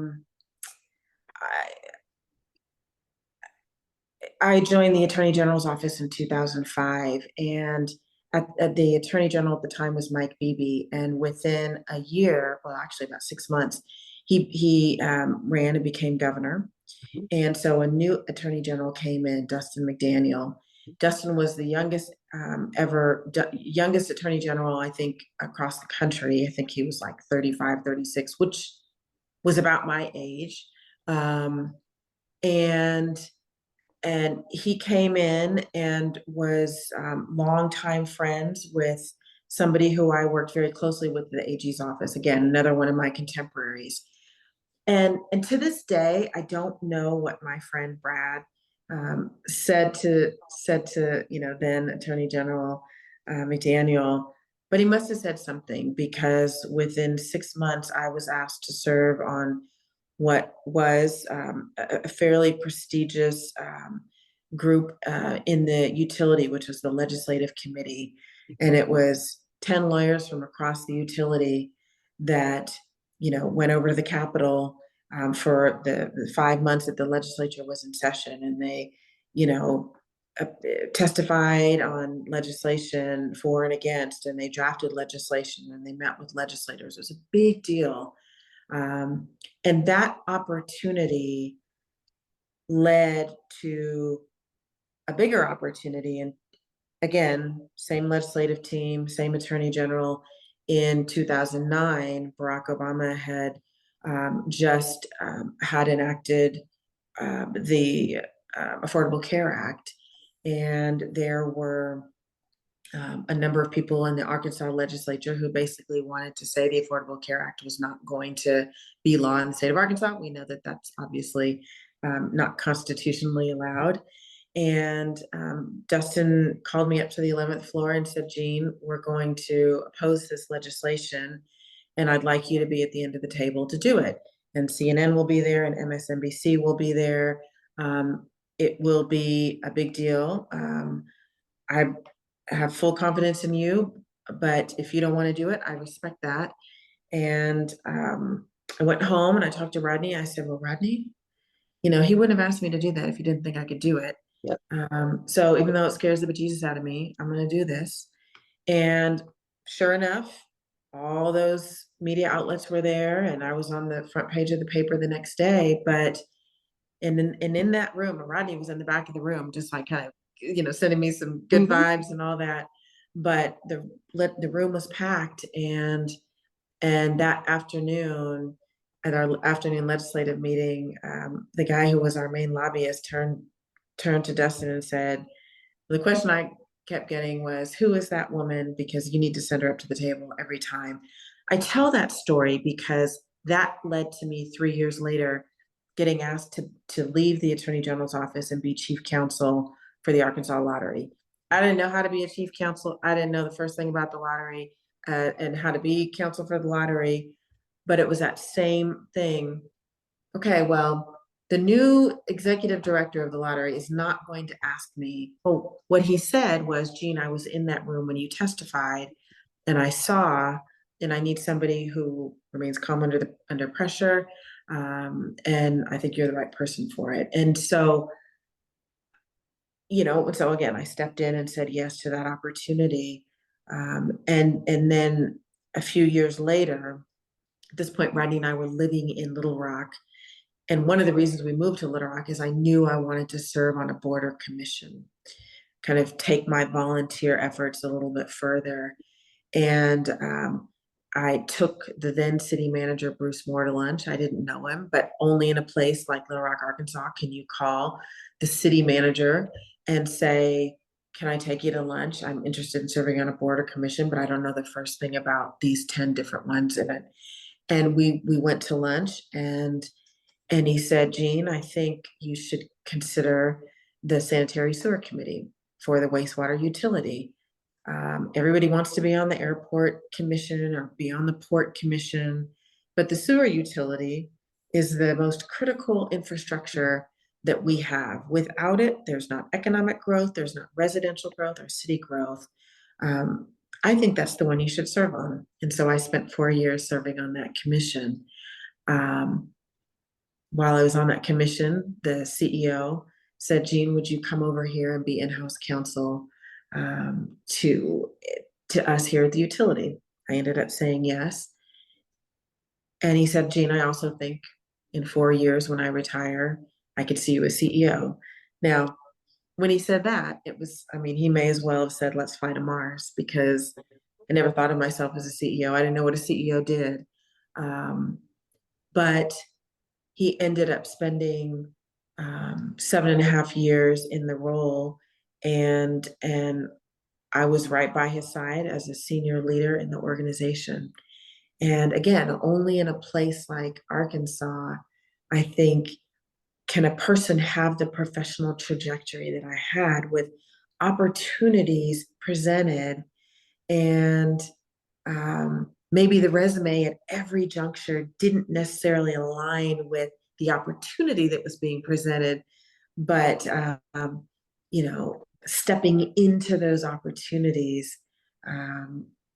D: I joined the Attorney General's office in 2005, and the Attorney General at the time was Mike Beebe. And within a year, well, actually about 6 months, he ran and became governor.
C: Mhm.
D: And so a new Attorney General came in, Dustin McDaniel. Dustin was the youngest Attorney General, I think, across the country. I think he was like 35, 36, which was about my age. Um, and and he came in and was longtime friends with somebody who I worked very closely with at the AG's office. Again, another one of my contemporaries. And to this day, I don't know what my friend Brad said to then Attorney General McDaniel, but he must have said something because within 6 months I was asked to serve on what was a fairly prestigious group in the utility, which was the legislative committee, and it was 10 lawyers from across the utility that went over to the Capitol for the 5 months that the legislature was in session, and they, you know, uh, testified on legislation for and against, and they drafted legislation, and they met with legislators. It was a big deal, um, and that opportunity led to a bigger opportunity. And again, same legislative team, same attorney general. In 2009, Barack Obama had just had enacted the Affordable Care Act, and there were a number of people in the Arkansas legislature who basically wanted to say the Affordable Care Act was not going to be law in the state of Arkansas. We know that that's obviously not constitutionally allowed. And Dustin called me up to the 11th floor and said, Jean, we're going to oppose this legislation, and I'd like you to be at the end of the table to do it. And CNN will be there, and MSNBC will be there. It will be a big deal. I have full confidence in you, but if you don't want to do it, I respect that. And I went home and I talked to Rodney. I said, well, Rodney, he wouldn't have asked me to do that if he didn't think I could do it.
C: Yep.
D: So even though it scares the bejesus out of me, I'm going to do this. And sure enough, all those media outlets were there, and I was on the front page of the paper the next day. But in that room, Rodney was in the back of the room, just like kind of sending me some good
C: Mhm.
D: vibes and all that. but the room was packed, and that afternoon, at our afternoon legislative meeting, the guy who was our main lobbyist turned to Dustin and said, the question I kept getting was, who is that woman? Because you need to send her up to the table every time. I tell that story because that led to me 3 years later getting asked to leave the Attorney General's office and be chief counsel for the Arkansas Lottery. I didn't know how to be a chief counsel. I didn't know the first thing about the lottery, and how to be counsel for the lottery, but it was that same thing. Okay, well, the new executive director of the lottery is not going to ask me. Oh, what he said was, Gene, I was in that room when you testified, and I saw, and I need somebody who remains calm under pressure. And I think you're the right person for it. And so, so again, I stepped in and said yes to that opportunity. And then a few years later, at this point, Rodney and I were living in Little Rock. And one of the reasons we moved to Little Rock is I knew I wanted to serve on a border commission, kind of take my volunteer efforts a little bit further. And I took the then city manager, Bruce Moore, to lunch. I didn't know him, but only in a place like Little Rock, Arkansas, can you call the city manager and say, can I take you to lunch? I'm interested in serving on a border commission, but I don't know the first thing about these 10 different ones in it. And we went to lunch, and he said, Gene, I think you should consider the sanitary sewer committee for the wastewater utility. Everybody wants to be on the airport commission or be on the port commission, but the sewer utility is the most critical infrastructure that we have. Without it, there's not economic growth, there's not residential growth or city growth. I think that's the one you should serve on. And so I spent 4 years serving on that commission. While I was on that commission, the CEO said, Gene, would you come over here and be in-house counsel to us here at the utility? I ended up saying yes. And he said, Gene, I also think in 4 years when I retire, I could see you as CEO. Now, when he said that, he may as well have said, let's fly to Mars, because I never thought of myself as a CEO. I didn't know what a CEO did. But he ended up spending 7.5 years in the role, and I was right by his side as a senior leader in the organization. And again, only in a place like Arkansas, I think, can a person have the professional trajectory that I had, with opportunities presented, and maybe the resume at every juncture didn't necessarily align with the opportunity that was being presented, but stepping into those opportunities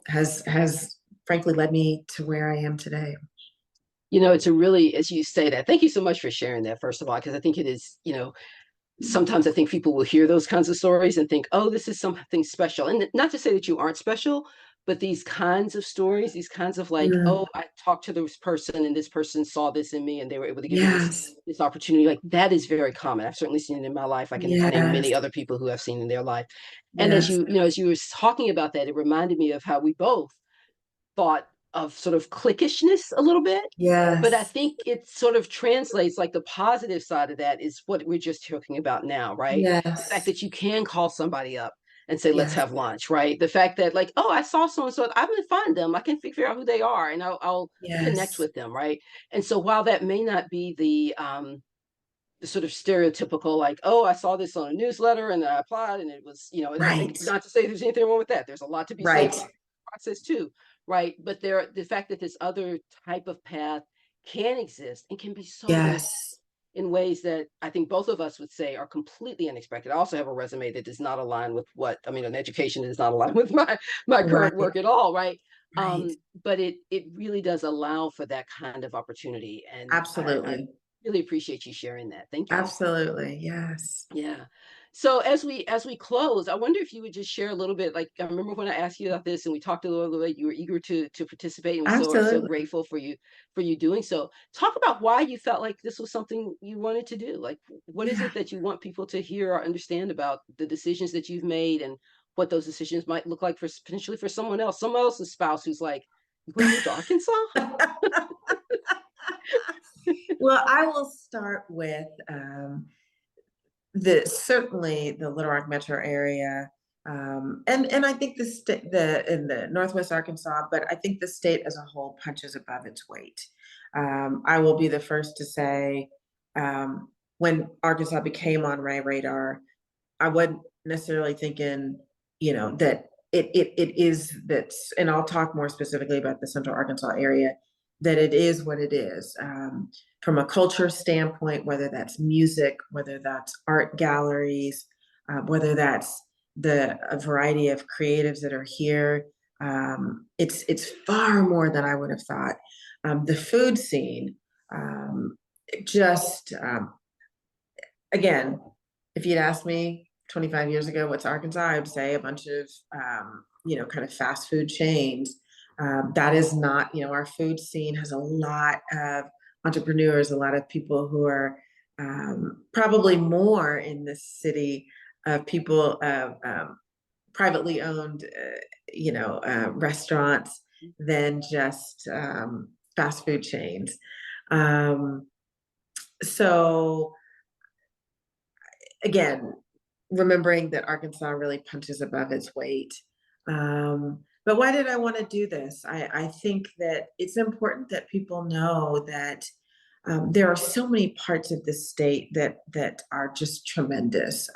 D: has frankly led me to where I am today.
C: It's a really, as you say that, thank you so much for sharing that, first of all, because I think it is, sometimes I think people will hear those kinds of stories and think, oh, this is something special. And not to say that you aren't special, but these kinds of stories, these kinds of like, oh, I talked to this person and this person saw this in me and they were able to give me
D: Yes.
C: this opportunity. Like, that is very common. I've certainly seen it in my life. I can name many
D: Yes.
C: other people who have seen in their life. And
D: Yes.
C: as you were talking about that, it reminded me of how we both thought of sort of cliquishness a little bit. But I
D: Yes.
C: think it sort of translates, like the positive side of that is what we're just talking about now, right? The fact
D: Yes.
C: that you can call somebody up and say, let's
D: Yes.
C: have lunch, right? The fact that, like, oh, I saw so and so, I'm gonna find them. I can figure out who they are and I'll connect
D: Yes.
C: with them, right? And so while that may not be the sort of stereotypical, like, oh, I saw this on a newsletter and I applied and it was, and
D: Right.
C: not to say there's anything wrong with that. There's a lot to be said
D: Right.
C: about the process too, right? But the fact that this other type of path can exist and can be so impactful
D: Yes.
C: in ways that I think both of us would say are completely unexpected. I also have a resume that does not align with an education that does not align with my current
D: Right.
C: work at all, right?
D: Right.
C: But it really does allow for that kind of opportunity, and I
D: Absolutely.
C: really appreciate you sharing that. Thank you.
D: Absolutely. Yes.
C: Yeah. So as we close, I wonder if you would just share a little bit. Like, I remember when I asked you about this and we talked a little bit, you were eager to participate, and we are so
D: Absolutely.
C: grateful for you doing so. Talk about why you felt like this was something you wanted to do. Like, what is
D: Yeah.
C: it that you want people to hear or understand about the decisions that you've made, and what those decisions might look like for potentially for someone else's spouse who's like, "You want to move to Arkansas?"
D: Well, I will start with the certainly the Little Rock metro area, and I think the state the in the Northwest Arkansas, but I think the state as a whole punches above its weight. I will be the first to say, when Arkansas became on my radar, I wasn't necessarily thinking, that it is that, and I'll talk more specifically about the Central Arkansas area, that it is what it is. From a culture standpoint, whether that's music, whether that's art galleries, whether that's a variety of creatives that are here, it's far more than I would have thought. The food scene, just again, if you'd asked me 25 years ago, what's Arkansas? I would say a bunch of, kind of fast food chains. That is not, our food scene has a lot of entrepreneurs, a lot of people who are probably more in this city of people of privately owned, restaurants than just fast food chains. Um, so again, remembering that Arkansas really punches above its weight. But why did I want to do this? I think that it's important that people know that there are so many parts of the state that are just tremendous.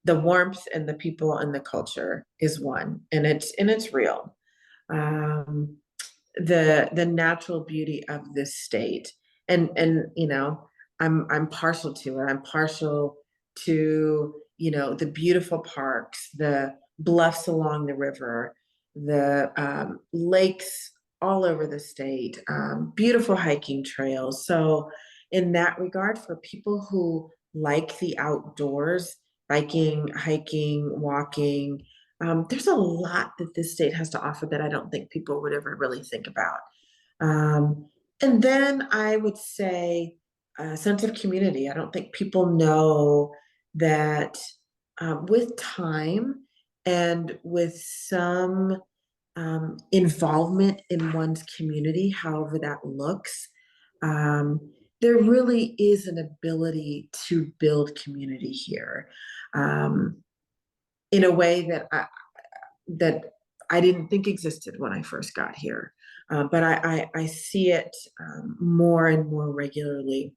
D: The warmth and the people and the culture is one, and it's real. Um, the natural beauty of this state, and I'm partial to it. I'm partial to the beautiful parks, the bluffs along the river, the lakes all over the state, beautiful hiking trails. So in that regard, for people who like the outdoors, biking, hiking, walking, there's a lot that this state has to offer that I don't think people would ever really think about. Um, and then I would say a sense of community. I don't think people know that with time and with some involvement in one's community, however that looks, um, there really is an ability to build community here, um, in a way that I didn't think existed when I first got here. But I see it more and more regularly.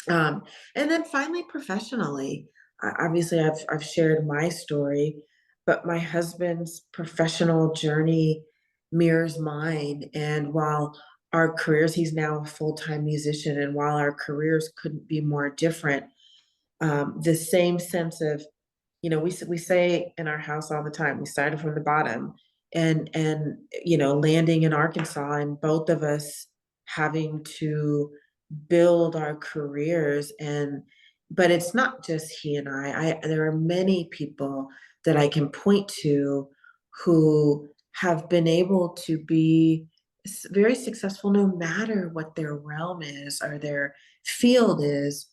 D: And then finally, professionally, obviously I've shared my story, but my husband's professional journey mirrors mine. And while our careers, he's now a full-time musician, and while our careers couldn't be more different, the same sense of, we say in our house all the time, we started from the bottom, and landing in Arkansas, and both of us having to build our careers. And but it's not just he and I there are many people that I can point to who have been able to be very successful no matter what their realm is or their field is.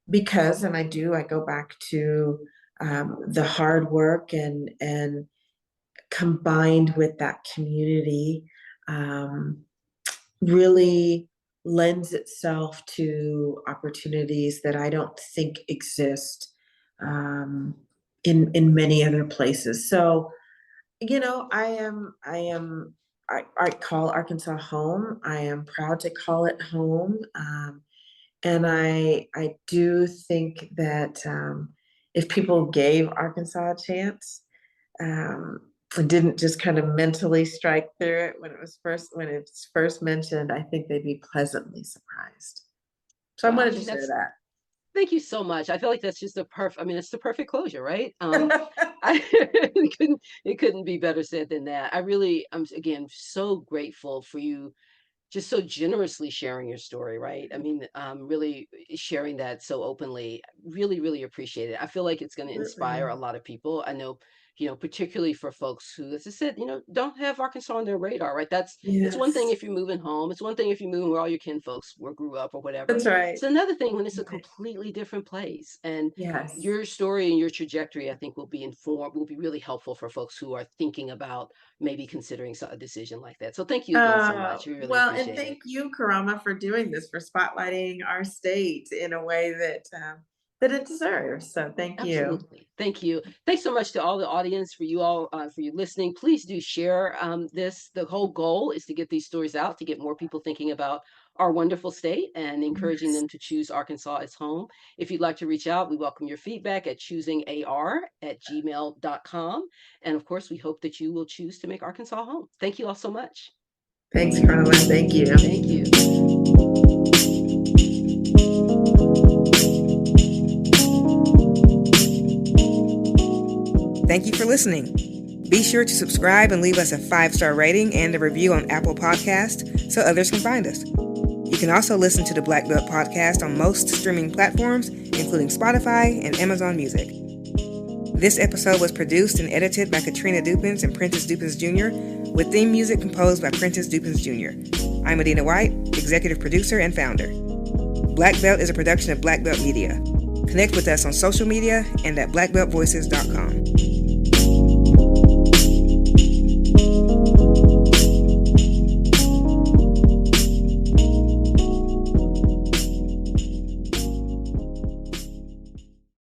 D: Because, and I go back to the hard work and combined with that community, really lends itself to opportunities that I don't think exist in many other places. So, I call Arkansas home. I am proud to call it home. And I do think that if people gave Arkansas a chance, and didn't just kind of mentally strike through it when it's first mentioned, I think they'd be pleasantly surprised. So I
C: Wow, I
D: wanted to
C: think
D: share
C: that's
D: that.
C: thank you so much. I feel like that's just a perfect. I mean, it's the perfect closure, right? It couldn't be better said than that. I really, I'm again so grateful for you just so generously sharing your story, right? I mean, really sharing that so openly. Really, really appreciate it. I feel like it's going to inspire
D: Absolutely.
C: a lot of people. I know particularly for folks who, as I said, don't have Arkansas on their radar, right? It's one thing
D: Yes,
C: if you're moving home. It's one thing if you're moving where all your kin folks grew up or whatever.
D: that's right.
C: It's another thing when it's a
D: Right.
C: completely different place. And
D: Yes.
C: your story and your trajectory, I think, will be really helpful for folks who are thinking about maybe considering a decision like that. So thank you again so much. We really
D: Well, and
C: appreciate it.
D: thank you, Karama, for doing this, for spotlighting our state in a way that it deserves. So thank you.
C: Absolutely. Thank you. Thanks so much to all the audience, for you all, for you listening. Please do share this. The whole goal is to get these stories out, to get more people thinking about our wonderful state and encouraging
D: Yes.
C: them to choose Arkansas as home. If you'd like to reach out, we welcome your feedback at choosingar@gmail.com. And of course, we hope that you will choose to make Arkansas home. Thank you all so much.
D: Thanks, Karama. Thank you.
C: Thank you.
A: Thank you for listening. Be sure to subscribe and leave us a 5-star rating and a review on Apple Podcasts so others can find us. You can also listen to the Black Belt Podcast on most streaming platforms, including Spotify and Amazon Music. This episode was produced and edited by Katrina Dupins and Prentice Dupins Jr., with theme music composed by Prentice Dupins Jr. I'm Adina White, executive producer and founder. Black Belt is a production of Black Belt Media. Connect with us on social media and at blackbeltvoices.com.